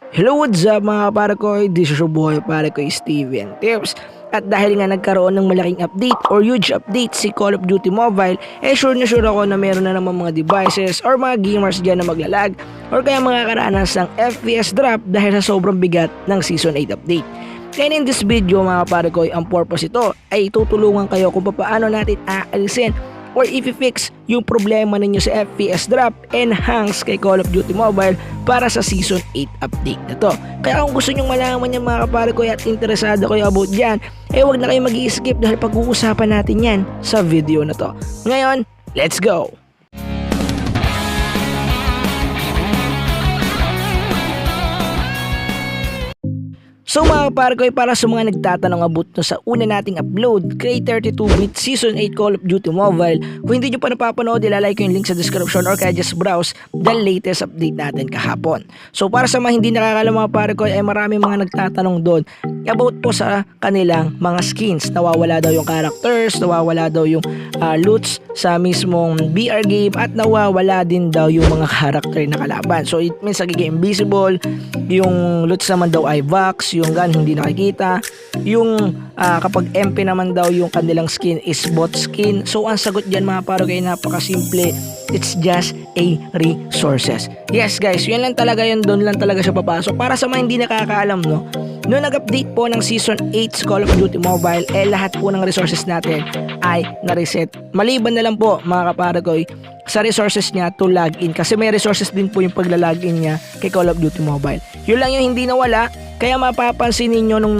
Hello, what's up mga kaparekoy? This is your boy parekoystvtips. At dahil nga nagkaroon ng malaking update or huge update si Call of Duty Mobile, sure na sure ako na meron na naman mga devices or mga gamers dyan na maglalag or kaya mga karanas ng FPS drop dahil sa sobrang bigat ng Season 8 update. Kaya in this video mga kaparekoy, ang purpose ito ay tutulungan kayo kung paano natin aalisin or i-fix yung problema ninyo sa FPS drop enhance kay Call of Duty Mobile para sa Season 8 update na to. Kaya kung gusto nyong malaman yan mga kaparekoy at interesado kayo about dyan, wag na kayo mag-i-skip dahil pag-uusapan natin yan sa video na to. Ngayon, let's go! So mga kaparekoy, para sa mga nagtatanong about no sa una nating upload, Create 32-bit Season 8 Call of Duty Mobile, kung hindi nyo pa napapanood, ilalike ko yung link sa description or kaya just browse the latest update natin kahapon. So para sa mga hindi nakakalam mga kaparekoy, ay marami mga nagtatanong doon about po sa kanilang mga skins. Nawawala daw yung characters, nawawala daw yung loots sa mismong BR game at nawawala din daw yung mga character na kalaban. So it means nagiging invisible, yung loots naman daw ay box, yung gun hindi nakikita, yung kapag MP naman daw yung kanilang skin is bot skin. So ang sagot dyan mga kaparekoy ay napakasimple, it's just a resources. Yes guys, yun lang talaga yun, doon lang talaga siya papasok. Para sa mga hindi nakakaalam, no, noong nag-update po ng Season 8 Call of Duty Mobile, lahat po ng resources natin ay na-reset. Maliban na lang po mga kaparekoy sa resources niya to login, kasi may resources din po yung pagla-login niya kay Call of Duty Mobile. Yun lang yung hindi nawala, kaya mapapansin ninyo nung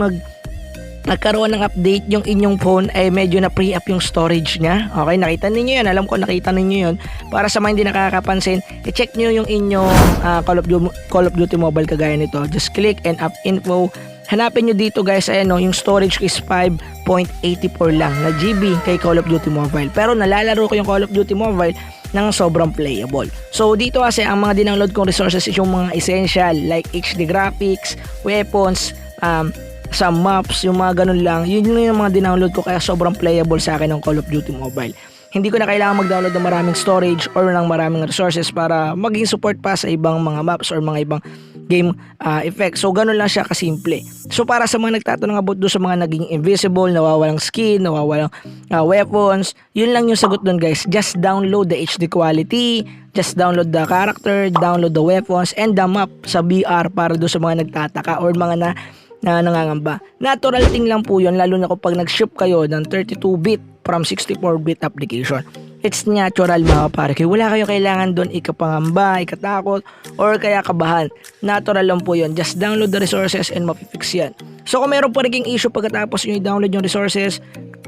nagkaroon ng update, yung inyong phone ay medyo na pre-up yung storage niya. Okay, nakita ninyo yan, alam ko nakita ninyo yun. Para sa mga hindi nakakapansin, i-check nyo yung inyong Call of Duty Mobile kagaya nito. Just click and app info. Hanapin nyo dito guys, ayan, no, yung storage is 5.84 lang na GB kay Call of Duty Mobile. Pero nalalaro ko yung Call of Duty Mobile ng sobrang playable. So dito kasi ang mga dindownload kong resources is yung mga essential like HD graphics, weapons, sa maps, yung mga ganun lang. Yun yung mga dinownload ko, kaya sobrang playable sa akin ng Call of Duty Mobile. Hindi ko na kailangan mag-download ng maraming storage or ng maraming resources para maging support pa sa ibang mga maps or mga ibang game effects. So ganun lang siya kasimple. So para sa mga nagtatanong about doon sa mga naging invisible, nawawalang skin, nawawalang weapons, yun lang yung sagot doon guys. Just download the HD quality, just download the character, download the weapons and the map sa BR para doon sa mga nagtataka or mga na nangangamba. Natural thing lang po yun, lalo na kapag nag-ship kayo ng 32-bit from 64-bit application. It's natural mga kaparekoy. Wala kayong kailangan doon ikapangamba, ikatakot, or kaya kabahan. Natural lang po yun. Just download the resources and mafifix yan. So kung meron po rin issue pagkatapos nyo i-download yung resources,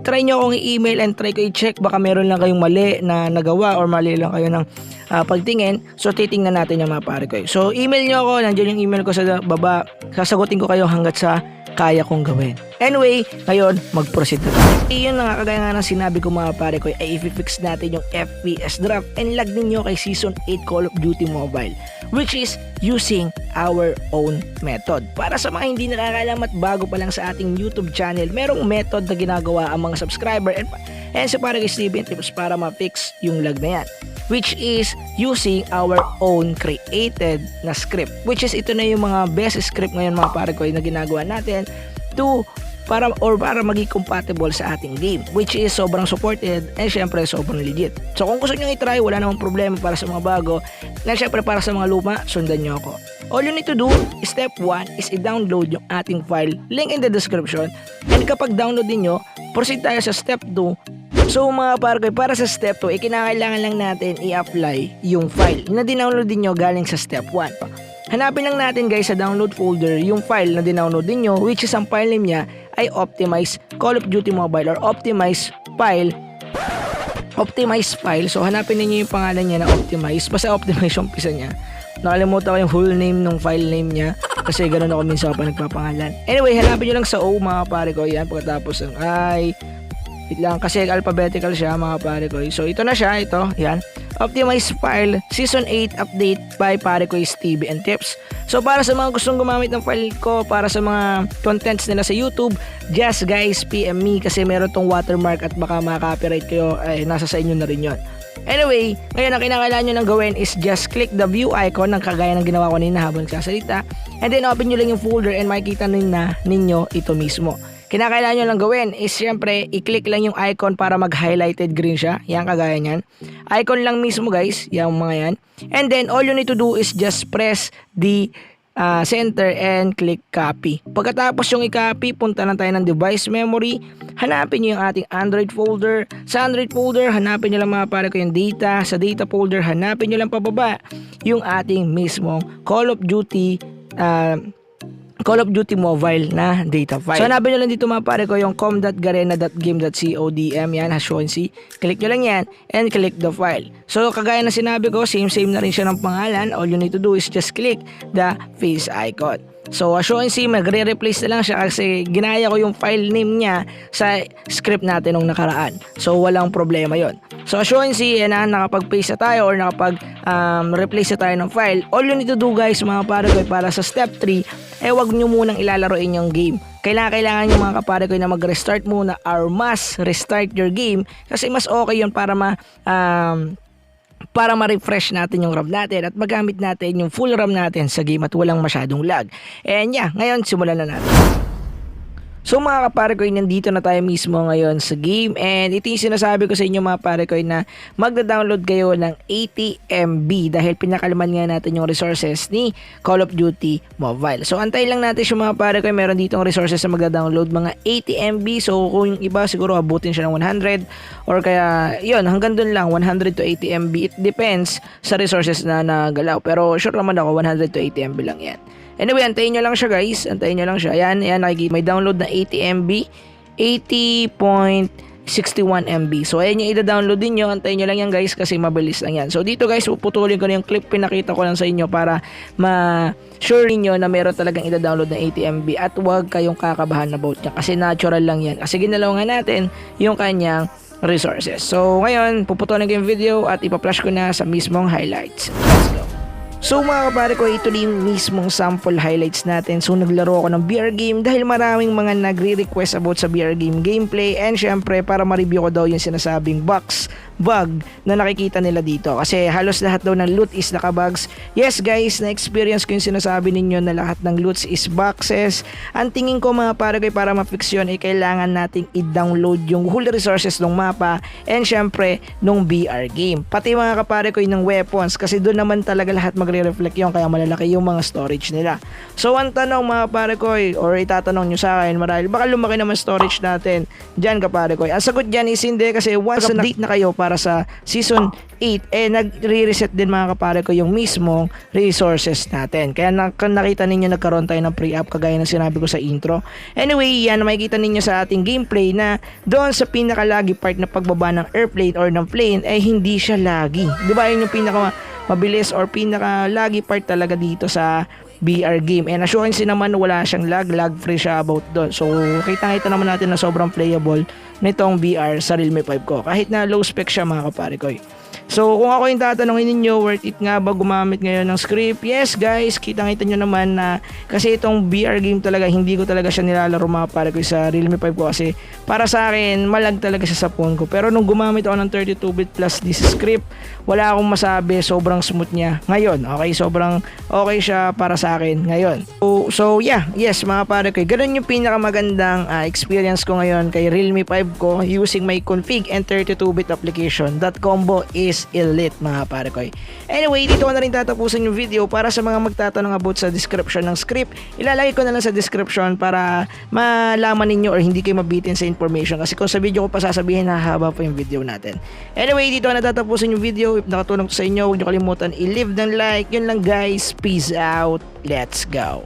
try nyo akong i-email and try ko i-check. Baka meron lang kayong mali na nagawa or mali lang kayo ng pagtingin. So titingnan natin yung mga kaparekoy. So email nyo ako, nandiyan yung email ko sa baba. Sasagutin ko kayo hanggat sa kaya kong gawin. Anyway, ngayon mag-proceed na tayo. Yun na nga, kagaya nga ng sinabi ko mga kaparekoy, ay i-fix natin yung FPS drop and lag ninyo kay Season 8 Call of Duty Mobile, which is using our own method. Para sa mga hindi nakakaalam at bago pa lang sa ating YouTube channel, merong method na ginagawa ang mga subscriber and sa parekoystvtips para ma-fix yung lag na yan, which is using our own created na script, which is ito na yung mga best script ngayon mga parekoy na ginagawa natin para maging compatible sa ating game, which is sobrang supported and syempre sobrang legit. So kung gusto nyo i-try, wala namang problema. Para sa mga bago na syempre para sa mga luma, sundan nyo ako. All you need to do, step 1 is i-download yung ating file, link in the description, and kapag download niyo, proceed tayo sa step 2. So mga kaparekoy, para sa step 2, kinakailangan lang natin i-apply yung file na dinownload niyo galing sa step 1. Hanapin lang natin guys sa download folder yung file na dinownload niyo, which is ang file name niya ay optimize Call of Duty Mobile or optimize file. So hanapin niyo yung pangalan niya na optimize, basta optimize yung pisa niya. Nakalimutan ko yung full name ng file name niya kasi ganoon ako minsan pa nagpapangalan. Anyway, hanapin niyo lang sa O mga kaparekoy, yan, pagkatapos ng I. Wait lang, kasi alphabetical siya mga kaparekoy. So ito na siya, ito, yan. Optimize file, Season 8 update by parekoystvtips. So para sa mga gustong gumamit ng file ko para sa mga contents nila sa YouTube, just guys PM me kasi meron tong watermark at baka maka-copyright kayo, nasa sa inyo na rin yon. Anyway, ngayon ang kinakailangan nyo nang gawin is just click the view icon ng kagaya ng ginawa ko kanina habang nagsasalita. and then open nyo lang yung folder and makikita na ninyo ito mismo. Kinakailangan nyo lang gawin is syempre i-click lang yung icon para mag-highlighted green siya. Yan, kagaya nyan. Icon lang mismo guys, yung mga yan. And then all you need to do is just press the center and click copy. Pagkatapos yung i-copy, punta lang tayo ng device memory. Hanapin nyo yung ating Android folder. Sa Android folder, hanapin nyo lang mga pare ko yung data. Sa data folder, hanapin nyo lang pababa yung ating mismong Call of Duty Mobile na data file. So hanapin nyo lang dito mga pare ko yung com.garena.game.codm. Yan, as you can see. Click nyo lang yan and click the file. So kagaya na sinabi ko, same na rin siya ng pangalan. All you need to do is just click the face icon. So as you can see, magre-replace na lang siya kasi ginaya ko yung file name niya sa script natin nung nakaraan. So walang problema yon. So as you can see, nakapag-paste na tayo or nakapag-replace na tayo ng file. All you need to do guys mga pare ko para sa step 3, wag nyo munang ilalaroin yung game. Kailangan yung mga kapare ko na mag-restart muna or must restart your game kasi mas okay yun para ma-refresh natin yung RAM natin at magamit natin yung full RAM natin sa game at walang masyadong lag. And yeah, ngayon simulan na natin. So mga kapare ko, nandito na tayo mismo ngayon sa game and ito yung sinasabi ko sa inyo mga pare ko na magda-download kayo ng 80 MB dahil pinakalaman nga natin yung resources ni Call of Duty Mobile. So antay lang natin yung mga pare ko, meron ditong resources na magda-download mga 80 MB. So kung yung iba siguro abutin siya ng 100 or kaya yun hanggang dun lang 100 to 80 MB. It depends sa resources na nagalaw pero sure naman ako 100 to 80 MB lang yan. Anyway, antayin nyo lang siya guys. Antayin nyo lang siya. Ayan, nakikita. May download na 80 MB. 80.61 MB. So, ayan yung ida-download din nyo. Antayin nyo lang yan guys kasi mabilis lang yan. So, dito guys, puputulin ko na yung clip. Pinakita ko lang sa inyo para ma-sure niyo na meron talagang ida-download na 80 MB. At huwag kayong kakabahan about niya. Kasi natural lang yan. Kasi ginalaw nga natin yung kanyang resources. So, ngayon, puputulin ko yung video at ipa-flash ko na sa mismong highlights. Let's go. So mga kapare ko, ito din yung mismong sample highlights natin. So naglaro ako ng VR game dahil maraming mga nagre-request about sa VR game gameplay and syempre para ma-review ko daw yung sinasabing bug na nakikita nila dito kasi halos lahat daw ng loot is nakabugs. Yes guys, na-experience ko yung sinasabi ninyo na lahat ng loots is boxes. Ang tingin ko mga pare ko para ma-fix yun kailangan nating i-download yung whole resources ng mapa and syempre nung VR game. Pati mga kapare ko yung weapons kasi doon naman talaga lahat magre-reflect yun kaya malalaki yung mga storage nila. So ang tanong mga pare ko or itatanong nyo sa akin marahil baka lumaki naman storage natin dyan kapare ko. Ang sagot dyan is hindi kasi once update na kayo para sa season 8 nagre-reset din mga kapare ko yung mismong resources natin. Kaya nakita ninyo nagkaroon tayo ng pre-up kagaya ng sinabi ko sa intro. Anyway, yan makikita ninyo sa ating gameplay na doon sa pinaka-laggy part na pagbaba ng airplane or ng plane hindi siya laggy. Di ba yun yung pinaka-mabilis or pinaka-laggy part talaga dito sa VR game. And assurance naman wala siyang lag free siya about doon. So kita naman natin na sobrang playable nitong VR sa Realme 5 ko. Kahit na low spec siya mga kapare ko. So kung ako yung tatanungin ninyo, worth it nga ba gumamit ngayon ng script? Yes guys, kita-kita nyo naman na kasi itong VR game talaga, hindi ko talaga siya nilalaro mga pare ko sa Realme 5 ko kasi para sa akin, malag talaga siya sa phone ko. Pero nung gumamit ako ng 32-bit plus this script, wala akong masabi, sobrang smooth niya ngayon. Okay, sobrang okay siya para sa akin ngayon. So yeah, yes mga pare ko, ganun yung pinakamagandang experience ko ngayon kay Realme 5 ko using my config and 32-bit application. That combo is elite mga pare ko. Anyway, dito ko na rin tatapusin yung video. Para sa mga magtatanong about sa description ng script, ilalagay ko na lang sa description para malaman ninyo or hindi kayo mabitin sa information kasi kung sa video ko pa sasabihin hahaba pa yung video natin. Anyway, dito ko na tatapusin yung video. If nakatulong to sa inyo, huwag nyo kalimutan i-leave ng like. Yun lang guys, peace out, let's go.